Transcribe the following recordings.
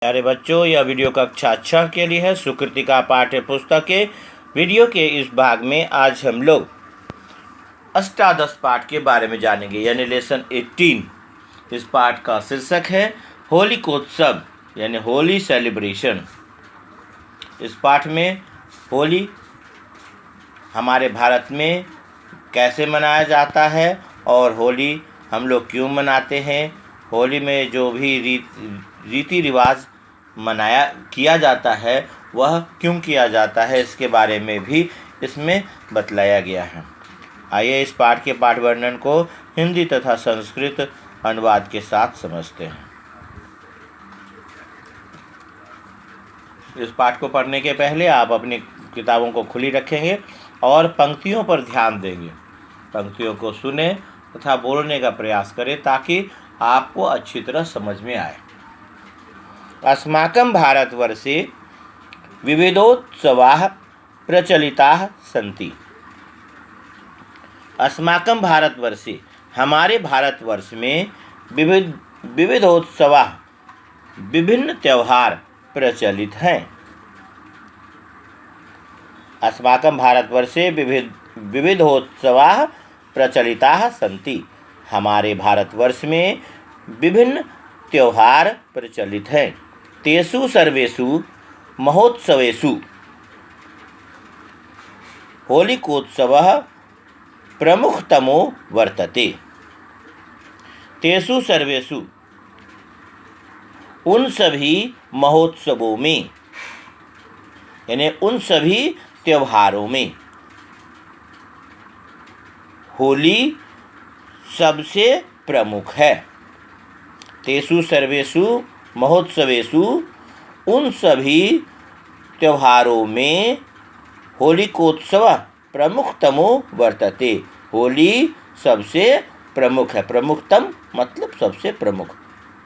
प्यारे बच्चों, यह वीडियो कक्षा 6 के लिए है। सुकृतिका पाठ्य पुस्तक के वीडियो के इस भाग में आज हम लोग अष्टादश पाठ के बारे में जानेंगे, यानी लेसन 18। इस पाठ का शीर्षक है होलिकोत्सव, यानी होली सेलिब्रेशन। इस पाठ में होली हमारे भारत में कैसे मनाया जाता है और होली हम लोग क्यों मनाते हैं, होली में जो भी रीति रिवाज किया जाता है वह क्यों किया जाता है, इसके बारे में भी इसमें बतलाया गया है। आइए इस पाठ के पाठ वर्णन को हिंदी तथा संस्कृत अनुवाद के साथ समझते हैं। इस पाठ को पढ़ने के पहले आप अपनी किताबों को खुली रखेंगे और पंक्तियों पर ध्यान देंगे। पंक्तियों को सुने तथा बोलने का प्रयास करें ताकि आपको अच्छी तरह समझ में आए। अस्माकं भारतवर्षे विविधोत्सवाः प्रचलिताः सन्ति। अस्माकं भारतवर्षे, हमारे भारतवर्ष में विविधोत्सवाः, विभिन्न त्यौहार प्रचलित हैं। अस्माकं भारतवर्षे विविधोत्सवाः प्रचलिताः सन्ति। हमारे भारतवर्ष में विभिन्न त्यौहार प्रचलित हैं। तेषु सर्वेषु महोत्सवेषु होलिकोत्सवः प्रमुखतमो वर्तते। तेषु सर्वेषु, उन सभी महोत्सवों में, यानी उन सभी त्योहारों में होली सबसे प्रमुख है। तेषु सर्वेषु महोत्सवेषु, उन सभी त्योहारों में होलिकोत्सव प्रमुखतमो वर्तते। होली सबसे प्रमुख है। प्रमुखतम मतलब सबसे प्रमुख।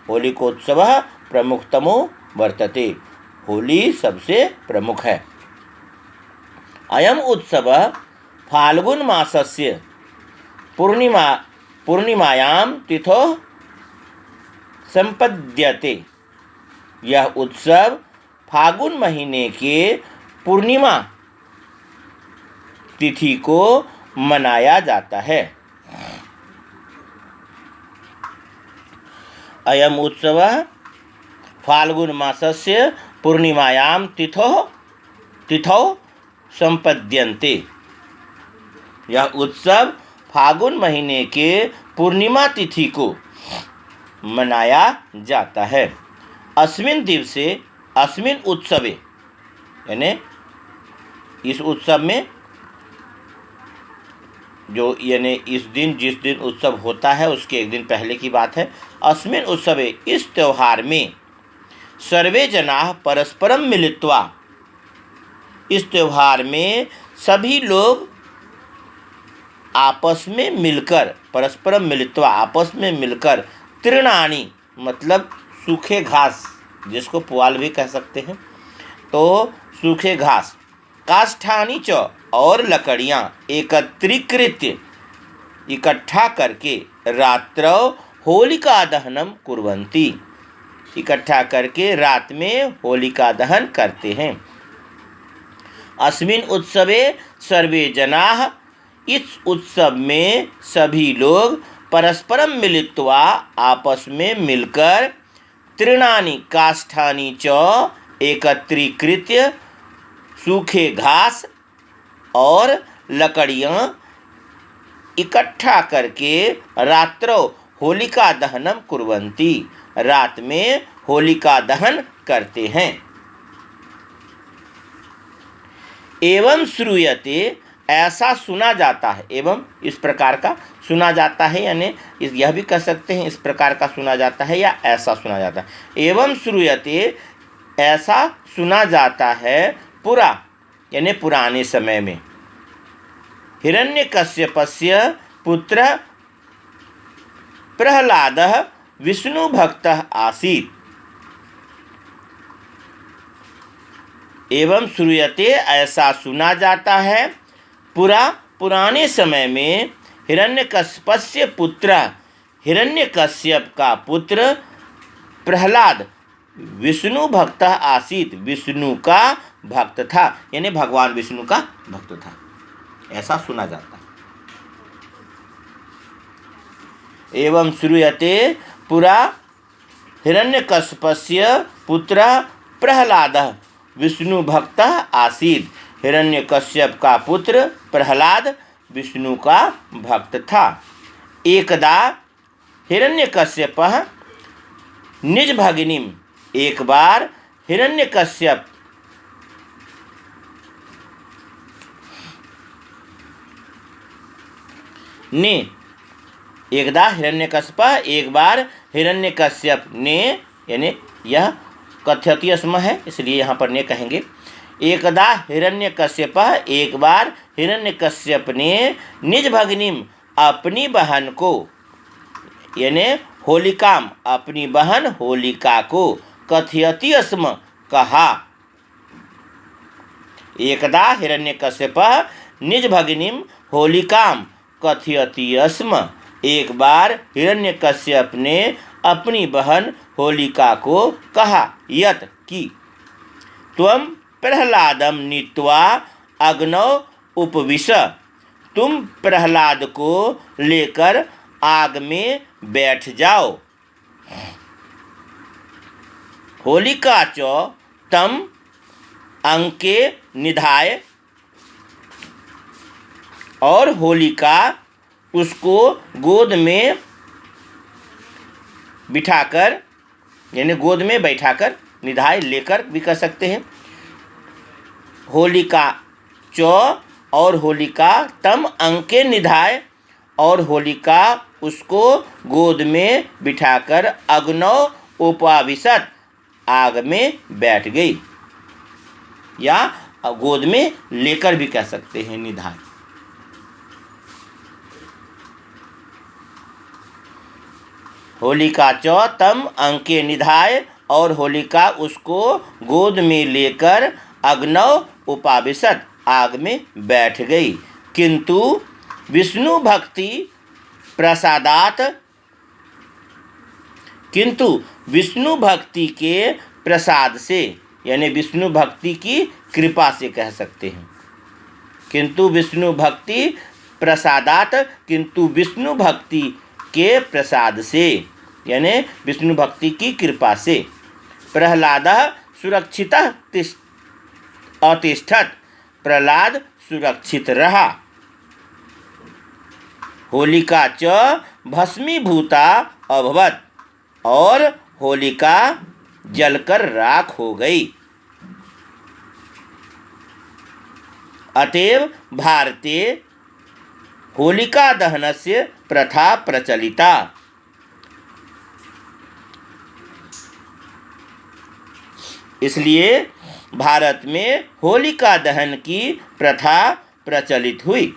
होलिकोत्सव प्रमुखतमो वर्तते, होली सबसे प्रमुख है। अयम उत्सव फाल्गुन मासस्य पूर्णिमायां तिथौ संपद्यते। यह उत्सव फाल्गुन महीने के पूर्णिमा तिथि को मनाया जाता है। अयम उत्सव फाल्गुन मासस्य पूर्णिमायां तिथौ संपद्यन्ते। यह उत्सव फाल्गुन महीने के पूर्णिमा तिथि को मनाया जाता है। अस्मिन् दिवसे, अस्मिन् उत्सवे, यानी इस उत्सव में, इस दिन, जिस दिन उत्सव होता है उसके एक दिन पहले की बात है। अस्मिन् उत्सवे, इस त्योहार में, सर्वे जनाः परस्परं मिलित्वा, इस त्योहार में सभी लोग आपस में मिलकर, परस्परम मिलित्वा, आपस में मिलकर, तृणानि मतलब सूखे घास, जिसको पुआल भी कह सकते हैं, तो सूखे घास, काष्ठानि च और लकड़ियाँ, एकत्रीकृत इकट्ठा करके, रात्रौ होलिका दहनम कुर्वन्ति, इकट्ठा करके रात में होलिका दहन करते हैं। अस्मिन् उत्सवे सर्वे जनाः, इस उत्सव में सभी लोग, परस्परम मिलित्वा आपस में मिलकर, तृणानि काष्ठानि च एकत्रीकृत्य, सूखे घास और लकड़ियाँ इकट्ठा करके, रात्रौ होलिका दहनम कुर्वन्ति, रात में होलिका दहन करते हैं। एवं श्रूयते, ऐसा सुना जाता है। एवं इस प्रकार का सुना जाता है, यानी यह भी कह सकते हैं इस प्रकार का सुना जाता है या ऐसा सुना जाता है। एवं श्रूयते, ऐसा सुना जाता है, पुरा यानी पुराने समय में, हिरण्यकश्यपस्य पुत्र प्रहलादः विष्णुभक्तः आसीत्। एवं श्रूयते, ऐसा सुना जाता है, पुराने समय में, हिरण्यकश्यपस्य पुत्र, हिरण्यकश्यप का पुत्र प्रहलाद विष्णु भक्तः आसीत्, विष्णु का भक्त था, यानी भगवान विष्णु का भक्त था, ऐसा सुना जाता है। एवं श्रूयते पुरा हिरण्यकश्यपस्य पुत्रः प्रह्लादः विष्णु भक्तः आसीत्। हिरण्यकश्यप का पुत्र प्रह्लाद विष्णु का भक्त था। एकदा हिरण्यकश्यपः निज भगिनीं, एक बार हिरण्यकश्यप ने एकदा हिरण्यकश्यप एक बार हिरण्यकश्यप ने, यानी यह कथ्यतीय स्म है इसलिए यहाँ पर ने कहेंगे। एकदा हिरण्यकश्यप एक बार हिरण्यकश्यप ने निज भगिनीम अपनी बहन को, यानी होलिकाम अपनी बहन होलिका को कथयति स्म कहा। एकदा हिरण्यकश्यप निज भगिनीम होलिकाम कथयति स्म, एक बार हिरण्यकश्यप ने अपनी बहन होलिका को कहा, यत् कि त्वं प्रह्लादं नीत्वा अग्नौ उपविश, तुम प्रह्लाद को लेकर आग में बैठ जाओ। होलिका च तम अंके निधाय, और होलिका उसको गोद में बिठाकर, यानी गोद में बैठाकर, निधाय लेकर भी कह सकते हैं। होलिका च और होलिका तम अंके निधाय, और होलिका उसको गोद में बिठाकर अग्नौ उपाविशत आग में बैठ गई, या गोद में लेकर भी कह सकते हैं निधाय। होलिका च तम अंके निधाय, और होलिका उसको गोद में लेकर अग्नौ उपाविशत आग में बैठ गई। किंतु विष्णु भक्ति प्रसादात, किंतु विष्णु भक्ति के प्रसाद से, यानी विष्णु भक्ति की कृपा से कह सकते हैं। किंतु विष्णु भक्ति प्रसादात, किंतु विष्णु भक्ति के प्रसाद से, यानी विष्णु भक्ति की कृपा से, प्रह्लादः सुरक्षितः अतिष्ठत्, प्रह्लाद सुरक्षित रहा। होलिका च भस्मीभूता अभवत्, और होलिका जलकर राख हो गई। अतएव भारते होलिका दहनस्य प्रथा प्रचलिता। इसलिए भारत में होलिका दहन की प्रथा प्रचलित हुई।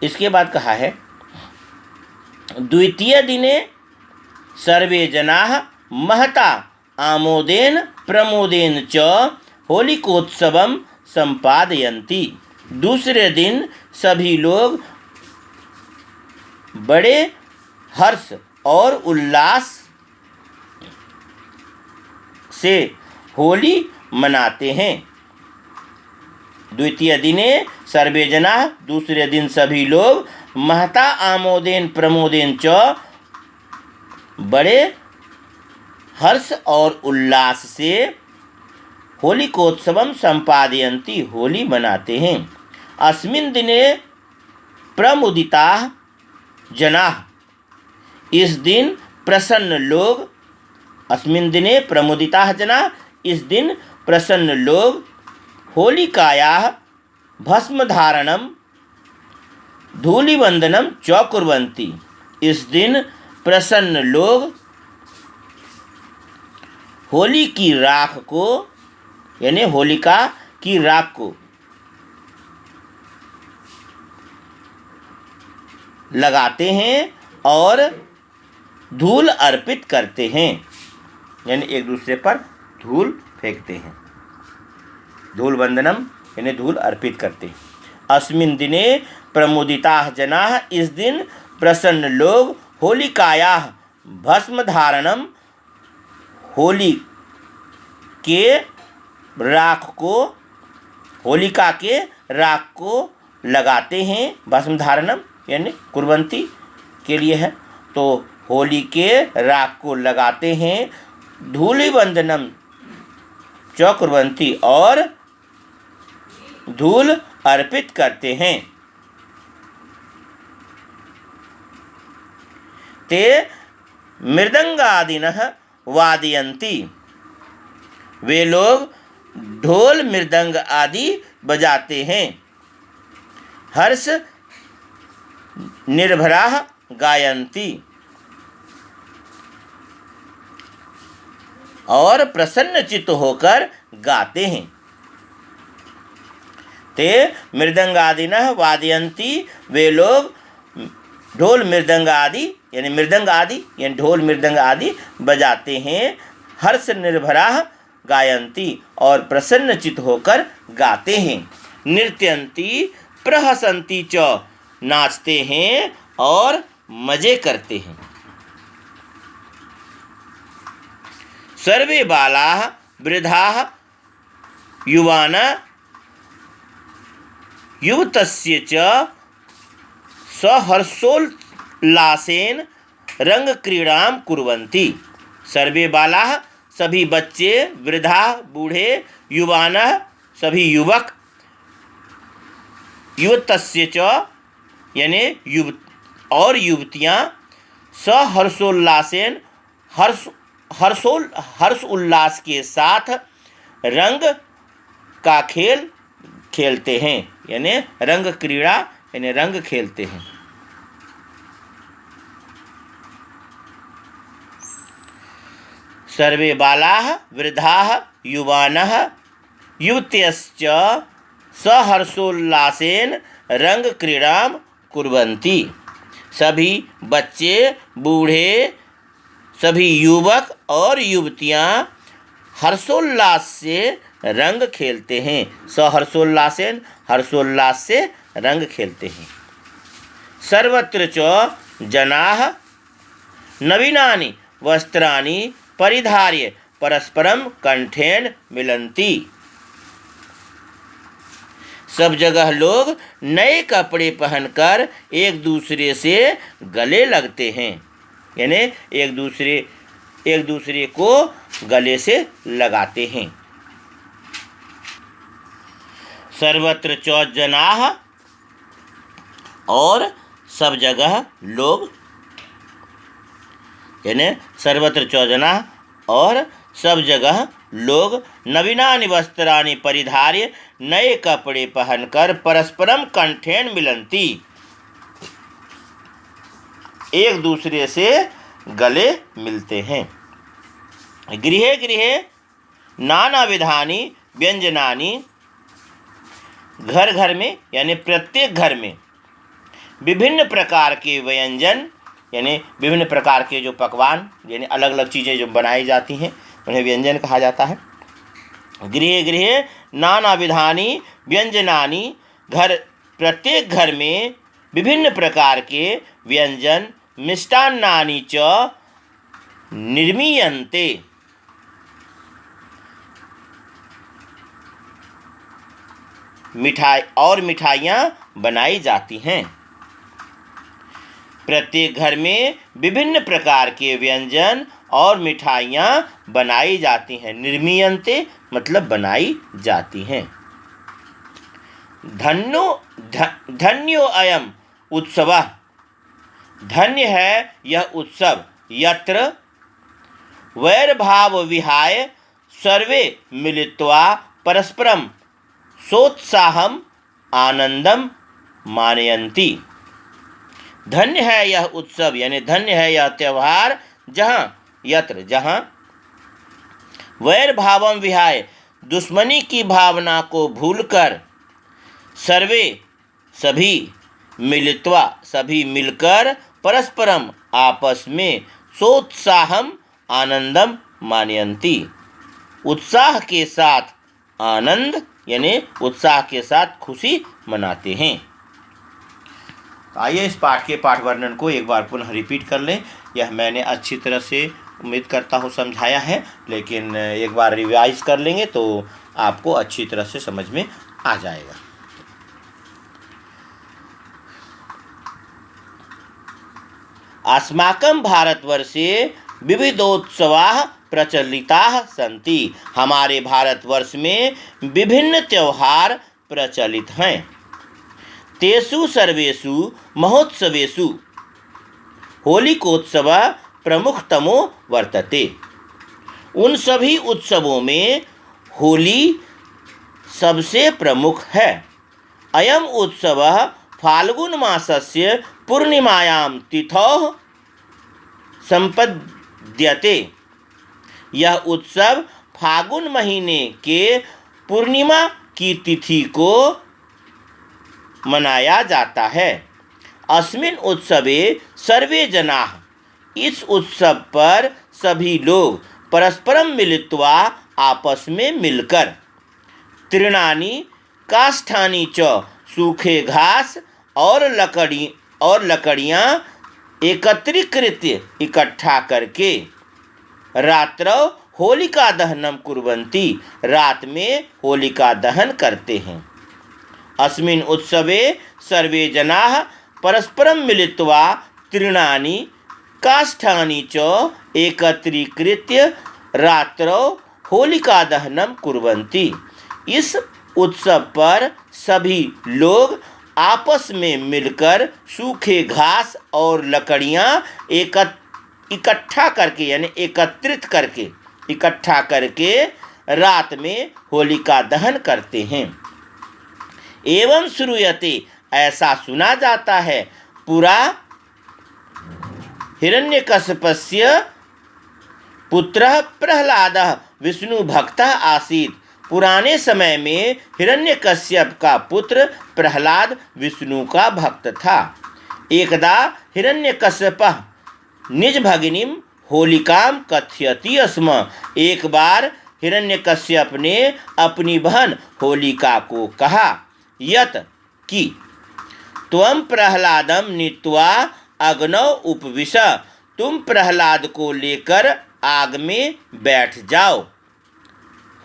इसके बाद कहा है, द्वितीय दिने सर्वे जनाः महता आमोदेन प्रमोदेन च होलिकोत्सवं संपादयन्ति। दूसरे दिन सभी लोग बड़े हर्ष और उल्लास से होली मनाते हैं। द्वितीय दिने सर्वे जनाः, दूसरे दिन सभी लोग महता आमोदेन प्रमोदेन च, बड़े हर्ष और उल्लास से होलिकोत्सवम संपादयन्ति, होली मनाते हैं। अस्मिन् दिने प्रमुदिताः जनाः, इस दिन प्रसन्न लोग, अस्मिन् दिने प्रमुदिताः जनाः, इस दिन प्रसन्न लोग होलिकायाः भस्मधारणं धूलिवंदनं च कुर्वन्ति। इस दिन प्रसन्न लोग होली की राख को, यानी होलिका की राख को लगाते हैं और धूल अर्पित करते हैं, यानी एक दूसरे पर धूल फेंकते हैं। धूल वंदनम यानी धूल अर्पित करते हैं। अस्मिन् दिने प्रमुदिताः जनाः, इस दिन प्रसन्न लोग होलिकायाः भस्म धारणम, होली के राख को, होलिका के राख को लगाते हैं। भस्म धारणम यानी कुर्वंती के लिए है, तो होली के राख को लगाते हैं। धूलिवंदनम च कुर्वंती, और धूल अर्पित करते हैं। ते मृदंगादिनः वादयन्ति, वे लोग ढोल मृदंग आदि बजाते हैं। हर्ष निर्भराः गायन्ति, और प्रसन्नचित्त होकर गाते हैं। ते मृदंगादिनः वादयन्ति, वे लोग ढोल मृदंग आदि यानी मृदंग आदि यानी ढोल मृदंग आदि बजाते हैं। हर्ष निर्भराः गायन्ति, और प्रसन्नचित्त होकर गाते हैं। नृत्यन्ति प्रहसन्ति च, नाचते हैं और मजे करते हैं। सर्वे बालाः वृद्धाः युवानः युवतस्य च सहर्षोल्लासेन रंगक्रीड़ां कुर्वन्ति। सर्वे बालाः सभी बच्चे, वृद्धा बूढ़े, युवानः सभी युवक, युवतस्य च यानी और युवतियाँ, सहर्षोल्लासेन हर्ष उल्लास के साथ रंग का खेल खेलते हैं, यानी रंग क्रीड़ा यानी रंग खेलते हैं। सर्वे बालाः वृद्धाः युवानः युवत्यश्च सहर्षोल्लासेन रंग क्रीड़ां कुर्वन्ति। सभी बच्चे, बूढ़े, सभी युवक और युवतियाँ हर्षोल्लास से रंग खेलते हैं। सहर्षोल्लासेन हर्षोल्लास से रंग खेलते हैं। सर्वत्र च जनाः नवीनानि वस्त्राणि परिधार्य परस्परम कंठेन मिलन्ति। सब जगह लोग नए कपड़े पहनकर एक दूसरे से गले लगते हैं, यानी एक दूसरे को गले से लगाते हैं। सर्वत्र च जनाः, और सब जगह लोग, यानी सर्वत्र च जनाः और सब जगह लोग नवीनानि वस्त्राणि परिधार्य नए कपड़े पहनकर परस्परम कंठेन मिलन्ति, एक दूसरे से गले मिलते हैं। गृहे गृहे नानाविधानि व्यंजनानि, घर घर में यानी प्रत्येक घर में विभिन्न प्रकार के व्यंजन यानी विभिन्न प्रकार के जो पकवान यानी अलग अलग चीज़ें जो बनाई जाती हैं उन्हें व्यंजन कहा जाता है। गृहे गृहे नानाविधानि व्यंजनानि, घर प्रत्येक घर में विभिन्न प्रकार के व्यंजन मिष्टान्नानि च निर्मीयन्ते, मिठाइयाँ बनाई जाती हैं। प्रत्येक घर में विभिन्न प्रकार के व्यंजन और मिठाइयाँ बनाई जाती हैं। निर्मीयन्ते मतलब बनाई जाती हैं। धन्यो अयम उत्सवः, धन्य है यह उत्सव, यत्र वैरभाव विहाय सर्वे मिलित्वा परस्परम सोत्साहम आनंदम मानयन्ति। धन्य है यह उत्सव यानी धन्य है यह त्यौहार, जहाँ वैर भावम विहाय, दुश्मनी की भावना को भूलकर, सर्वे सभी, मिलित्वा सभी मिलकर, परस्परम आपस में, सोत्साहम आनंदम मानयन्ति उत्साह के साथ आनंद यानी उत्साह के साथ खुशी मनाते हैं। तो आइए इस पाठ के पाठ वर्णन को एक बार पुनः रिपीट कर लें। यह मैंने अच्छी तरह से उम्मीद करता हूँ समझाया है, लेकिन एक बार रिवाइज कर लेंगे तो आपको अच्छी तरह से समझ में आ जाएगा। अस्माकं भारतवर्षे विविधोत्सवाः प्रचलिताः सन्ति। हमारे भारतवर्ष में विभिन्न त्योहार प्रचलित हैं। तेषु सर्वेषु महोत्सवेषु होलिकोत्सवः प्रमुखतमो वर्तते। उन सभी उत्सवों में होली सबसे प्रमुख है। अयम उत्सवः फाल्गुन मासस्य पूर्णिमायां तिथौ संपद्यते। यह उत्सव फागुन महीने के पूर्णिमा की तिथि को मनाया जाता है। अस्मिन् उत्सवे सर्वे जनाः, इस उत्सव पर सभी लोग परस्परं मिलित्वा आपस में मिलकर तृणानि काष्ठानि च, सूखे घास और लकड़ियाँ एकत्रीकृत इकट्ठा करके रात्रौ होलिका दहनं कुर्वन्ति, रात में होलिका दहन करते हैं। अस्मिन् उत्सवे सर्वे जनाः परस्परं मिलित्वा तृणानि काष्ठानि च एकत्रीकृत्य रात्रौ होलिका दहनं कुर्वन्ति। इस उत्सव पर सभी लोग आपस में मिलकर सूखे घास और लकड़ियाँ इकट्ठा करके यानी एकत्रित करके इकट्ठा करके रात में होलिका दहन करते हैं। एवं श्रूयते, ऐसा सुना जाता है, पुरा हिरण्यकश्यपस्य पुत्रः प्रह्लादः विष्णु भक्तः आसीत्। पुराने समय में हिरण्यकश्यप का पुत्र प्रह्लाद विष्णु का भक्त था। एकदा हिरण्यकश्यपः निज भगिनीं होलिकां कथयति स्म। एक बार हिरण्यकश्यप ने अपनी बहन होलिका को कहा, यत् कि त्वं प्रह्लादं नीत्वा अग्नौ उपविश, तुम प्रह्लाद को लेकर आग में बैठ जाओ।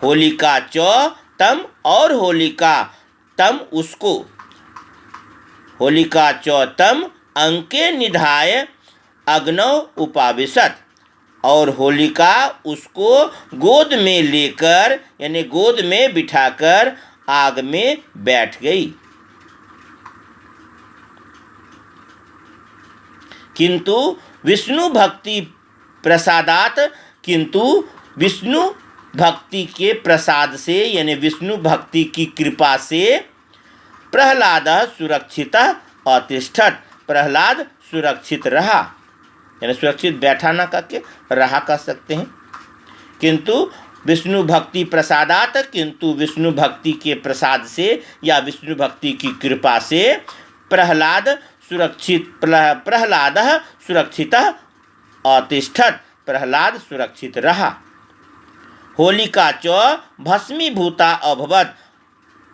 होलिका च तम, और होलिका तम उसको, होलिका च तम अंके निधाय अग्नौ उपाविशत, और होलिका उसको गोद में लेकर यानी गोद में बिठाकर आग में बैठ गई। किंतु विष्णु भक्ति प्रसादात, किंतु विष्णु भक्ति के प्रसाद से यानी विष्णु भक्ति की कृपा से प्रह्लाद सुरक्षित अतिष्ठत, प्रह्लाद सुरक्षित रहा, यानी सुरक्षित बैठा ना करके रहा कर सकते हैं। किंतु विष्णु भक्ति प्रसादात, किंतु विष्णु भक्ति के प्रसाद से या विष्णु भक्ति की कृपा से प्रह्लाद सुरक्षित अतिष्ठत, प्रह्लाद सुरक्षित रहा। होलिका च भस्मीभूता अभवत,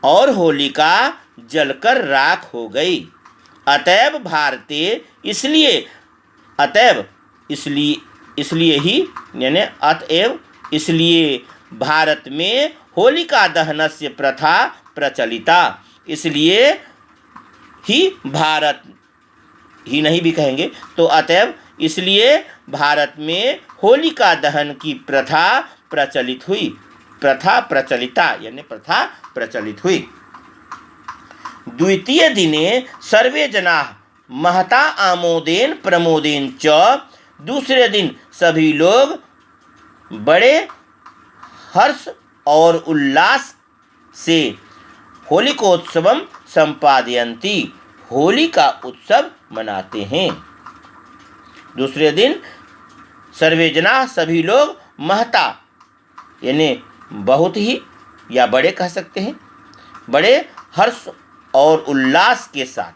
और होलिका जलकर राख हो गई। अतएव भारते, इसलिए भारत में होलिका दहनस्य प्रथा प्रचलिता। इसलिए ही भारत ही नहीं भी कहेंगे तो अतएव इसलिए भारत में होलिका दहन की प्रथा प्रचलित हुई। प्रथा प्रचलिता यानी प्रथा प्रचलित हुई। द्वितीय दिने सर्वे जनाः महता आमोदेन प्रमोदेन च, दूसरे दिन सभी लोग बड़े हर्ष और उल्लास से होलिकोत्सवम संपादयन्ति, होली का उत्सव मनाते हैं। दूसरे दिन सर्वे जना सभी लोग महता यानी बहुत ही या बड़े कह सकते हैं, बड़े हर्ष और उल्लास के साथ,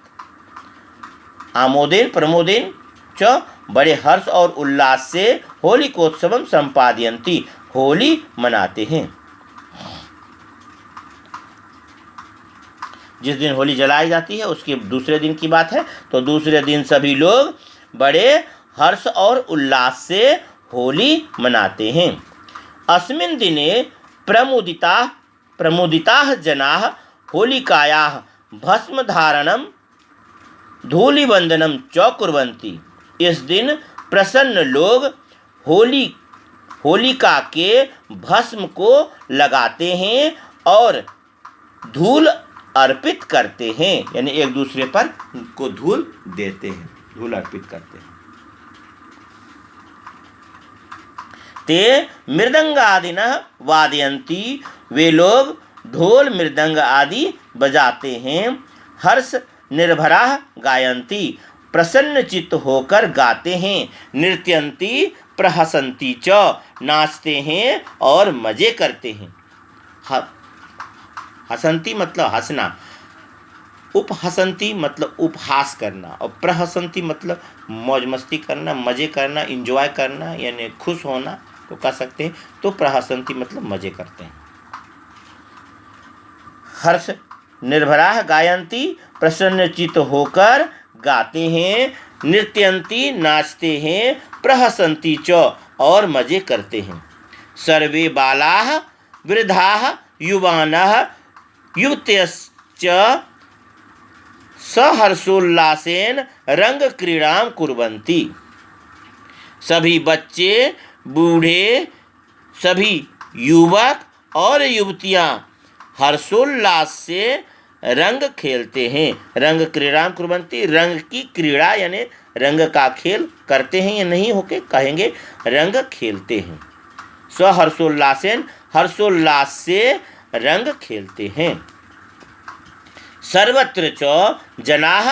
आमोदेन प्रमोदेन च बड़े हर्ष और उल्लास से होलिकोत्सवम संपादयन्ति, होली मनाते हैं। जिस दिन होली जलाई जाती है उसके दूसरे दिन की बात है। तो दूसरे दिन सभी लोग बड़े हर्ष और उल्लास से होली मनाते हैं। अस्मिन् दिने प्रमुदिताः जनाः होलिकायाः भस्मधारणं धूलिवंदनम च कुर्वन्ति। इस दिन प्रसन्न लोग होलिका के भस्म को लगाते हैं और धूल अर्पित करते हैं, यानी एक दूसरे पर को धूल देते हैं, धूल अर्पित करते हैं। ते मृदंगादिनः वादयन्ति, वे लोग ढोल मृदंग आदि बजाते हैं। हर्ष निर्भराः गायन्ति, प्रसन्न चित्त होकर गाते हैं। नृत्यन्ति प्रहसन्ति च, नाचते हैं और मजे करते हैं। हसंती मतलब हंसना, उपहसंती मतलब उपहास करना, और प्रहसंती मतलब मौज मस्ती करना, मजे करना, इंजॉय करना, यानी खुश होना को कह सकते हैं। तो प्रहसंती मतलब मजे करते हैं। हर्ष निर्भराः गायन्ति, प्रसन्नचित्त होकर गाते हैं। नृत्यन्ति नाचते हैं। प्रहसन्ति च और मजे करते हैं। सर्वे बालाः वृद्धाः युवानः युवत्यश्च सहर्षोल्लासेन रंग क्रीड़ां कुर्वन्ति। सभी बच्चे, बूढ़े, सभी युवक और युवतियाँ हर्षोल्लास से रंग खेलते हैं। रंग क्रीड़ां कुर्वन्ति, रंग की क्रीड़ा यानी रंग का खेल करते हैं, या नहीं होके कहेंगे रंग खेलते हैं। सहर्षोल्लासेन, हर्षोल्लास से रंग खेलते हैं। सर्वत्र च जनाः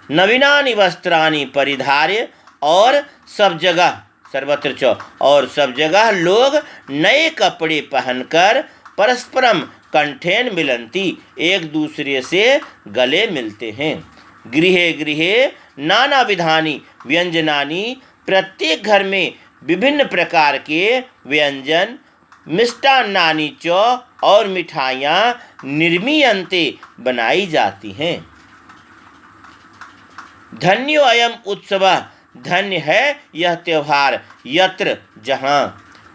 नवीनानि वस्त्राणि परिधार्य, और सब जगह, सर्वत्र च और सब जगह लोग नए कपड़े पहनकर परस्परम कंठेन मिलन्ति, एक दूसरे से गले मिलते हैं। गृहे गृहे नाना विधानि व्यंजनानि, प्रत्येक घर में विभिन्न प्रकार के व्यंजन, मिष्टान्नानि च और मिठाइयाँ निर्मीयन्ते बनाई जाती हैं। धन्यो अयम उत्सवः, धन्य है यह त्योहार। यत्र जहाँ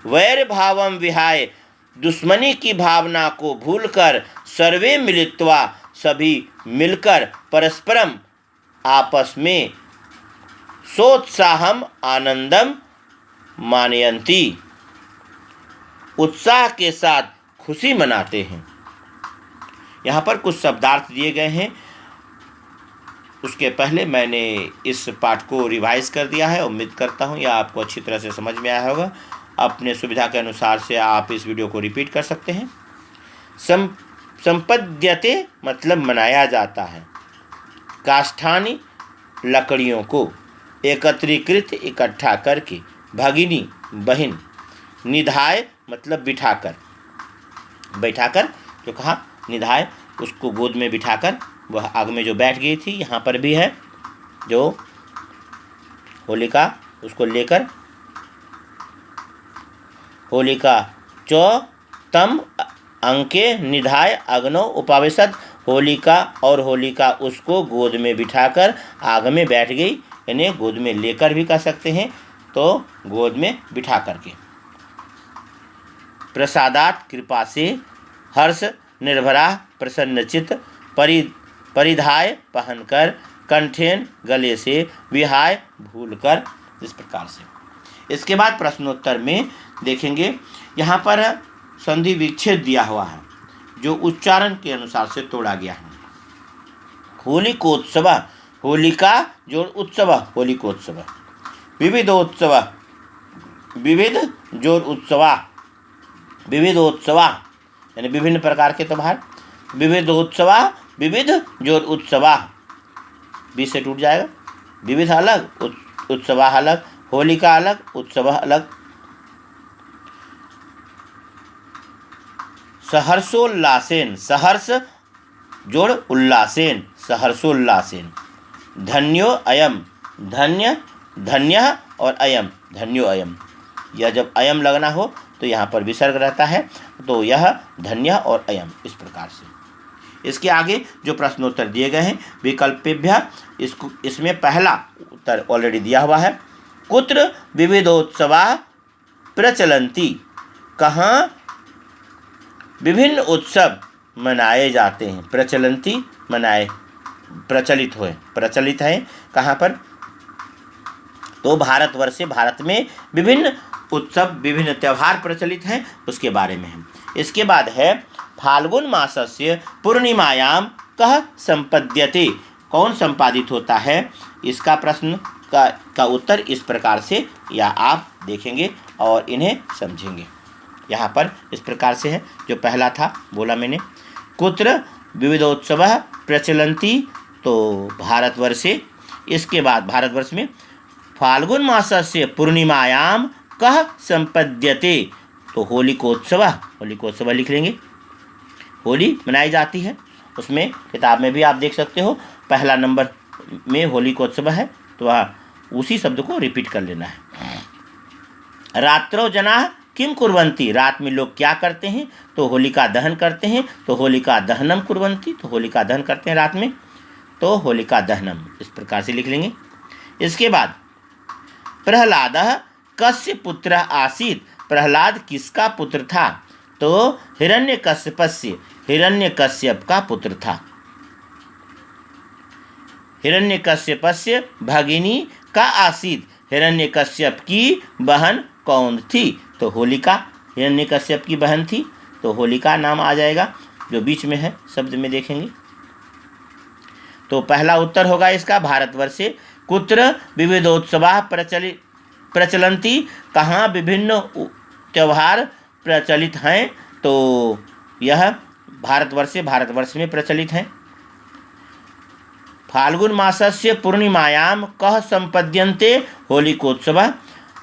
वैर भावम विहाय, दुश्मनी की भावना को भूलकर, सर्वे मिलित्वा सभी मिलकर, परस्परम आपस में, सोत्साहम आनंदम मानयन्ति, उत्साह के साथ खुशी मनाते हैं। यहाँ पर कुछ शब्दार्थ दिए गए हैं। उसके पहले मैंने इस पाठ को रिवाइज कर दिया है। उम्मीद करता हूँ यह आपको अच्छी तरह से समझ में आया होगा। अपने सुविधा के अनुसार से आप इस वीडियो को रिपीट कर सकते हैं। संपद्यते मतलब मनाया जाता है। काष्ठानी लकड़ियों को एकत्रीकृत इकट्ठा करके, भगिनी बहन, निधाय मतलब बिठाकर, बैठाकर जो कहा निधाय, उसको गोद में बिठाकर वह आग में जो बैठ गई थी। यहाँ पर भी है जो होलिका, उसको लेकर होलिका चो तम अंके निधाय अग्नौ उपावेशत, होलिका और होलिका उसको गोद में बिठाकर आग में बैठ गई, यानी गोद में लेकर भी कह सकते हैं, तो गोद में बिठा करके। प्रसादात कृपा से, हर्ष निर्भरा प्रसन्नचित, परिधाय पहनकर, कंठेन गले से, विहाय भूलकर, इस प्रकार से। इसके बाद प्रश्नोत्तर में देखेंगे, यहाँ पर संधि विच्छेद दिया हुआ है जो उच्चारण के अनुसार से तोड़ा गया है। होलिकोत्सव, होलिका जोड़ उत्सव, होलिकोत्सव। विविधोत्सव, विविध जोड़ उत्सवा, विविधोत्सवा यानी विभिन्न प्रकार के त्योहार। विविधोत्सवा, विविध जोड़ उत्सवा, बीच से टूट जाएगा। विविध अलग, उत्सवा अलग, होलिका अलग, उत्सव अलग। सहर्षोल्लासेन, सहर्ष जोड़ उल्लासेन, सहर्षोल्लासेन। धन्यो अयम, धन्य, धन्य और अयम, धन्यो अयम। यह जब अयम लगना हो तो यहाँ पर विसर्ग रहता है, तो यह धन्य और अयम, इस प्रकार से। इसके आगे जो प्रश्नोत्तर दिए गए हैं विकल्पेभ्य, इसमें पहला उत्तर ऑलरेडी दिया हुआ है। कुत्र विविधोत्सवा प्रचलन्ति, कहाँ विभिन्न उत्सव मनाए जाते हैं। प्रचलन्ति मनाए, प्रचलित हुए, प्रचलित है कहाँ पर, तो भारतवर्ष से, भारत में विभिन्न उत्सव विभिन्न त्यौहार प्रचलित हैं उसके बारे में है। इसके बाद है फाल्गुन मासस्य पूर्णिमायां कः संपद्यते, कौन संपादित होता है। इसका प्रश्न का उत्तर इस प्रकार से या आप देखेंगे और इन्हें समझेंगे। यहाँ पर इस प्रकार से है, जो पहला था बोला मैंने, कुत्र विविधोत्सवः प्रचलन्ति, तो भारतवर्षे। इसके बाद भारतवर्ष में फाल्गुन मासस्य पूर्णिमायां कः संपद्यते, तो होलिकोत्सव लिख लेंगे। होली मनाई जाती है, उसमें किताब में भी आप देख सकते हो पहला नंबर में होलिकोत्सव है, तो वहाँ उसी शब्द को रिपीट कर लेना है। रात्रौ जनाः किम कुर्वन्ति, रात में लोग क्या करते हैं, तो होलिका दहन करते हैं, तो होलिका दहनम कुर्वन्ति, तो होलिका दहन करते हैं रात में, तो होलिका दहनम इस प्रकार से लिख लेंगे। इसके बाद प्रहलादः कस्य पुत्र आसीत्, प्रहलाद किसका पुत्र था, तो हिरण्यकश्यपस्य, हिरण्यकश्यप का पुत्र था। हिरण्यकश्यपस्य भगिनी का आसीत्, हिरण्यकश्यप की बहन कौन थी, तो होलिका हिरण्यकश्यप की बहन थी, तो होलिका नाम आ जाएगा, जो बीच में है शब्द में देखेंगे। तो पहला उत्तर होगा इसका भारतवर्षे कुत्र विविधोत्सवाः प्रचलन्ति, कहाँ विभिन्न त्यौहार प्रचलित हैं, तो यह भारतवर्ष में प्रचलित हैं। फाल्गुन मासस्य पूर्णिमायां कः संपद्यन्ते होलिकोत्सवः,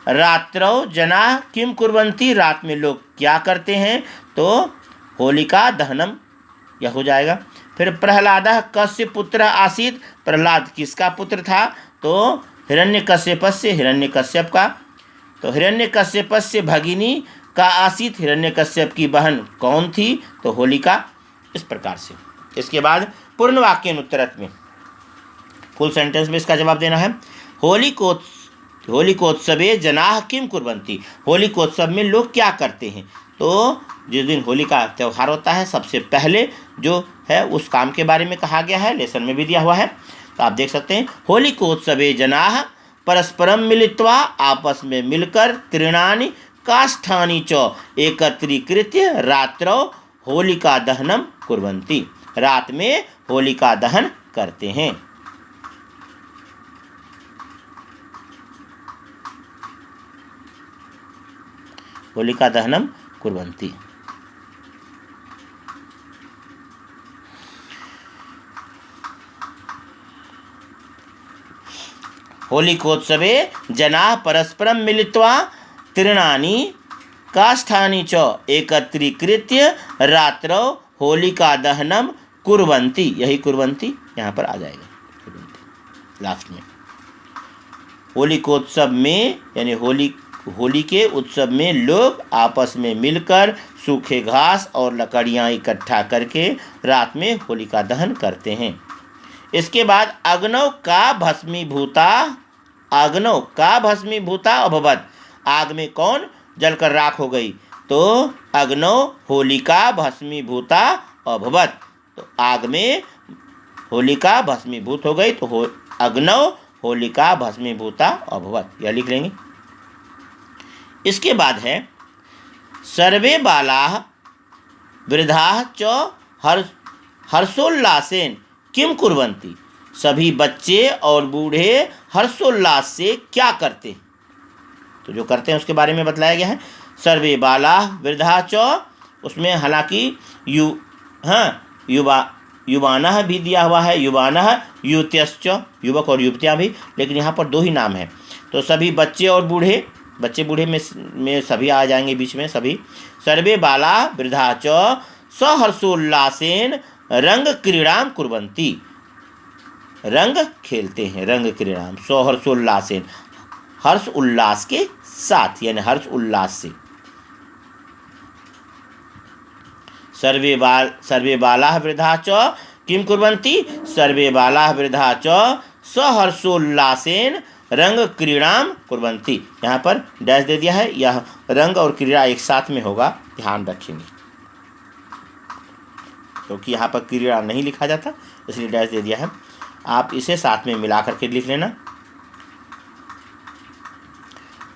रात्रौ जनाः किम कुर्वन्ति, रात में लोग क्या करते हैं, तो होलिका दहनम यह हो जाएगा। फिर प्रहलादः कस्य पुत्र आसीत्, प्रहलाद किसका पुत्र था, तो हिरण्यकश्यपस्य, हिरण्यकश्यप का, तो हिरण्यकश्यपस्य भगिनी का आसीत्, हिरण्यकश्यप की बहन कौन थी, तो होलिका, इस प्रकार से। इसके बाद पूर्ण वाक्य उत्तरत में फुल सेंटेंस में इसका जवाब देना है। होलिकोत्सवे जनाः किम कुर्वन्ति, होलिकोत्सव में लोग क्या करते हैं, तो जिस दिन होली का त्यौहार होता है सबसे पहले जो है उस काम के बारे में कहा गया है, लेसन में भी दिया हुआ है, तो आप देख सकते हैं। होलिकोत्सवे जनाः परस्परम मिलित्वा, आपस में मिलकर, तृणानि काष्ठानि च एकत्रीकृत्य रात्रौ होलिका दहनम कुर्वन्ति, रात में होलिका दहन करते हैं। होलिका दहनम कुर्वन्ति। होलिकोत्सवे जनाः परस्परं मिलित्वा तृणानि काष्ठानि च एकत्रीकृत्य रात्रौ होलिका दहनम कुर्वन्ति, यही कुर्वन्ति यहाँ पर आ जाएगा लास्ट में। होलिकोत्सव में यानी होली के उत्सव में लोग आपस में मिलकर सूखे घास और लकड़ियाँ इकट्ठा करके रात में होलिका दहन करते हैं। इसके बाद अग्नौ का भस्मीभूता अभवत्, आग में कौन जलकर राख हो गई, तो अग्नौ होलिका भस्मीभूता अभवत्, तो आग में होलिका भस्मीभूत हो गई, तो अग्नौ होलिका भस्मीभूता अभवत्, यह लिख लेंगे। इसके बाद है सर्वे बालाः वृद्धाः च हर्षोल्लासेन किम कुर्वन्ति, सभी बच्चे और बूढ़े हर्षोल्लास से क्या करते हैं, तो जो करते हैं उसके बारे में बतलाया गया है। सर्वे बालाः वृद्धाः च, उसमें हालांकि युवानः भी दिया हुआ है, युवानः युवत्यश्च, युवक और युवतियाँ भी, लेकिन यहाँ पर दो ही नाम है, तो सभी बच्चे और बूढ़े, बच्चे बूढ़े में सभी आ जाएंगे बीच में सभी। सर्वे बाला वृद्धा च सहर्षोल्लासेन रंग क्रीड़ां कुर्वन्ति, रंग खेलते हैं, रंग क्रीड़ां सहर्षोल्लासेन, हर्ष उल्लास के साथ यानी हर्ष उल्लास से। सर्वे बालाः वृद्धाः च किं कुर्वन्ति, सर्वे बालाः वृद्धाः च सहर्षोल्लासेन रंग क्रीड़ाम कुर्वन्ति। यहाँ पर डैश दे दिया है, यह रंग और क्रीड़ा एक साथ में होगा, ध्यान रखेंगे, क्योंकि यहाँ पर क्रीड़ा नहीं लिखा जाता इसलिए डैश दे दिया है। आप इसे साथ में मिला करके लिख लेना।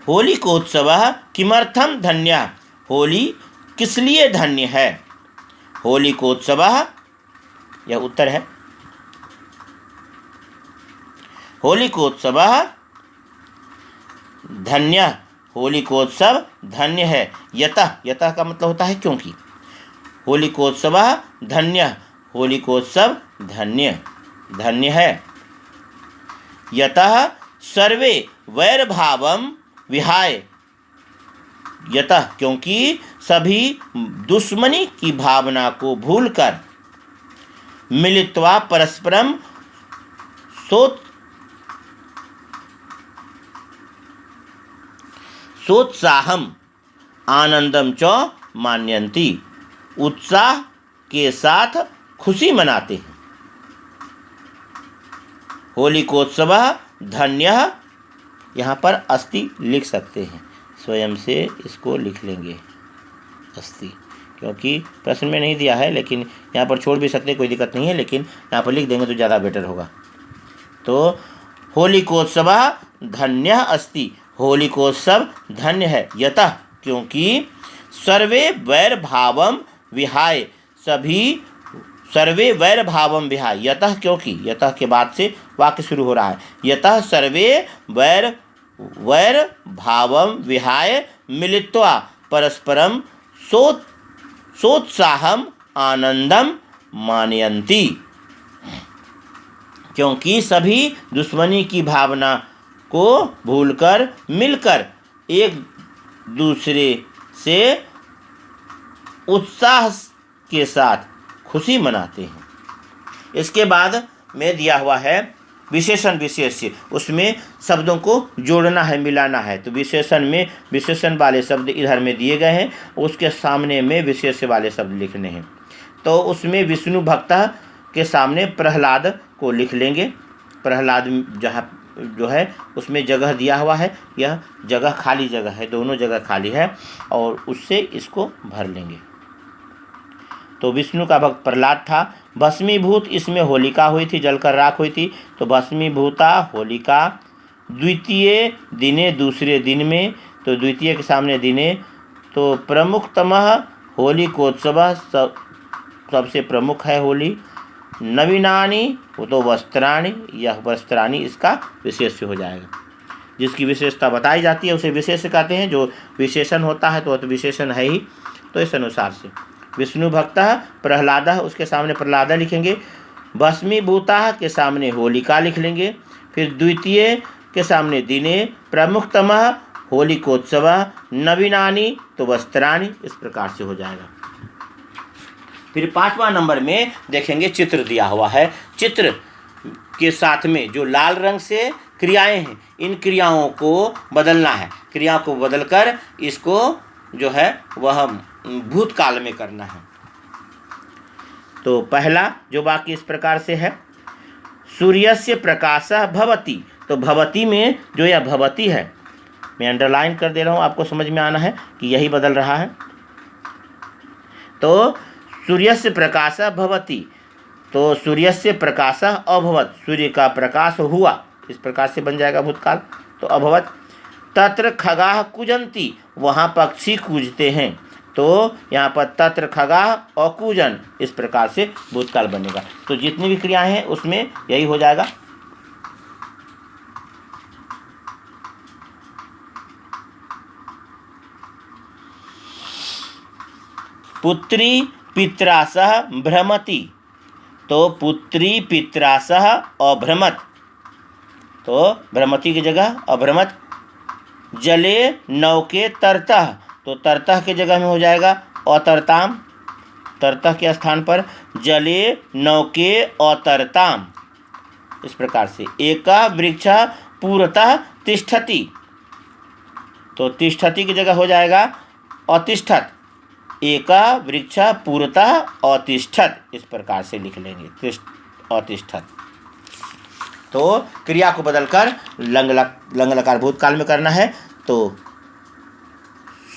होलिकोत्सवः किमर्थम धन्यः, होली किस लिए धन्य है। होलिकोत्सवः, यह उत्तर है। होलिकोत्सवः धन्य, होलिकोत्सव धन्य है। यतः, यतः का मतलब होता है क्योंकि। होलिकोत्सवः धन्य, होलिकोत्सव धन्य धन्य है। यतः सर्वे वैरभावम विहाय, यतः क्योंकि सभी दुश्मनी की भावना को भूलकर मिलित्वा परस्परम सोत्साहम आनंदम च मान्यन्ति, उत्साह के साथ खुशी मनाते हैं। होलिकोत्सवः धन्यः, यहाँ पर अस्ति लिख सकते हैं, स्वयं से इसको लिख लेंगे अस्ति, क्योंकि प्रश्न में नहीं दिया है, लेकिन यहाँ पर छोड़ भी सकते, कोई दिक्कत नहीं है, लेकिन यहाँ पर लिख देंगे तो ज़्यादा बेटर होगा। तो होलिकोत्सवः धन्यः अस्ति, होलिकोत्सव धन्य है। यतः क्योंकि सर्वे वैर भावम विहाय, सभी सर्वे वैर भावम विहाय, यतः क्योंकि, यतः के बाद से वाक्य शुरू हो रहा है। यतः सर्वे वैर भावम विहाय मिलित्वा परस्परम सोत्साहम आनंदम मानयन्ति, क्योंकि सभी दुश्मनी की भावना को भूलकर मिलकर एक दूसरे से उत्साह के साथ खुशी मनाते हैं। इसके बाद में दिया हुआ है विशेषण विशेष्य, उसमें शब्दों को जोड़ना है, मिलाना है। तो विशेषण में विशेषण वाले शब्द इधर में दिए गए हैं, उसके सामने में विशेष्य वाले शब्द लिखने हैं। तो उसमें विष्णु भक्त के सामने प्रहलाद को लिख लेंगे। प्रहलाद जहाँ जो है उसमें जगह दिया हुआ है, यह जगह खाली जगह है, दोनों जगह खाली है, और उससे इसको भर लेंगे। तो विष्णु का भक्त प्रहलाद था। भस्मीभूत, इसमें होलिका हुई थी, जलकर राख हुई थी, तो भस्मीभूता होलिका। द्वितीय दिने, दूसरे दिन में, तो द्वितीय के सामने दिने, तो प्रमुखतमः होलिकोत्सव, सबसे प्रमुख है होली। नवीनानि, वो तो वस्त्राणि, यह वस्त्राणि इसका विशेष्य हो जाएगा। जिसकी विशेषता बताई जाती है उसे विशेष्य कहते हैं, जो विशेषण होता है तो वह तो विशेषण है ही। तो इस अनुसार से विष्णु भक्तः प्रहलादः, उसके सामने प्रहलाद लिखेंगे। भस्मीभूतः के सामने होलिका लिख लेंगे। फिर द्वितीय के सामने दिने, प्रमुखतमः होलिकोत्सवः, नवीनानि तो वस्त्राणि, इस प्रकार से हो जाएगा। फिर 5वां नंबर में देखेंगे चित्र दिया हुआ है। चित्र के साथ में जो लाल रंग से क्रियाएं हैं, इन क्रियाओं को बदलना है। क्रिया को बदलकर इसको जो है वह भूतकाल में करना है। तो पहला जो वाक्य इस प्रकार से है, सूर्यस्य प्रकाशः भवति। तो भवति में जो यह भवति है, मैं अंडरलाइन कर दे रहा हूँ, आपको समझ में आना है कि यही बदल रहा है। तो सूर्यस्य प्रकाशः भवति, तो सूर्यस्य प्रकाशः अभवत्, सूर्य का प्रकाश हुआ, इस प्रकार से बन जाएगा भूतकाल। तो अभवत्। तत्र खगाः कूजन्ति, वहाँ पक्षी कूजते हैं, तो यहाँ पर तत्र खगाः अकूजन, इस प्रकार से भूतकाल बनेगा। तो जितनी भी क्रियाएं हैं उसमें यही हो जाएगा। पुत्री पित्रा सह भ्रमति, तो पुत्री पित्रा सह अभ्रमत, तो भ्रमति की जगह अभ्रमत। जले नौके तरतः, तो तरतः की जगह में हो जाएगा अतरताम, तरतः के स्थान पर जले नौके अतरताम, इस प्रकार से। एका वृक्षः पुरतः तिष्ठति, तो तिष्ठति की जगह हो जाएगा अतिष्ठत, एका वृक्षा पुरतः अतिष्ठत, इस प्रकार से लिख लेंगे अतिष्ठत। तो क्रिया को बदलकर लंग लकार भूतकाल में करना है। तो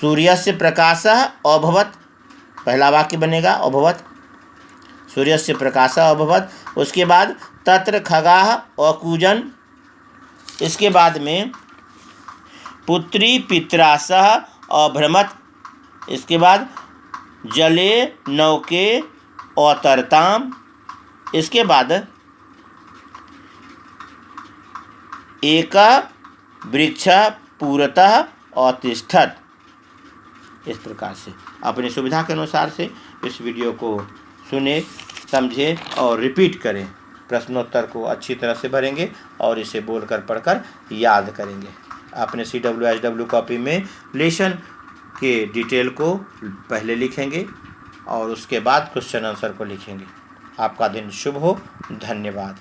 सूर्यस्य प्रकाशः अभवत्, पहला वाक्य बनेगा अभवत्, सूर्यस्य प्रकाशः अभवत्। उसके बाद तत्र खगाः अकूजन्, इसके बाद में पुत्री पित्रा सह अभ्रमत्, इसके बाद जले नौके अतरताम, इसके बाद एका वृक्षा पुरतः अतिष्ठत। इस प्रकार से अपनी सुविधा के अनुसार से इस वीडियो को सुने, समझे और रिपीट करें। प्रश्नोत्तर को अच्छी तरह से भरेंगे और इसे बोलकर पढ़कर याद करेंगे। अपने CWSW कॉपी में लेसन के डिटेल को पहले लिखेंगे और उसके बाद क्वेश्चन आंसर को लिखेंगे। आपका दिन शुभ हो। धन्यवाद।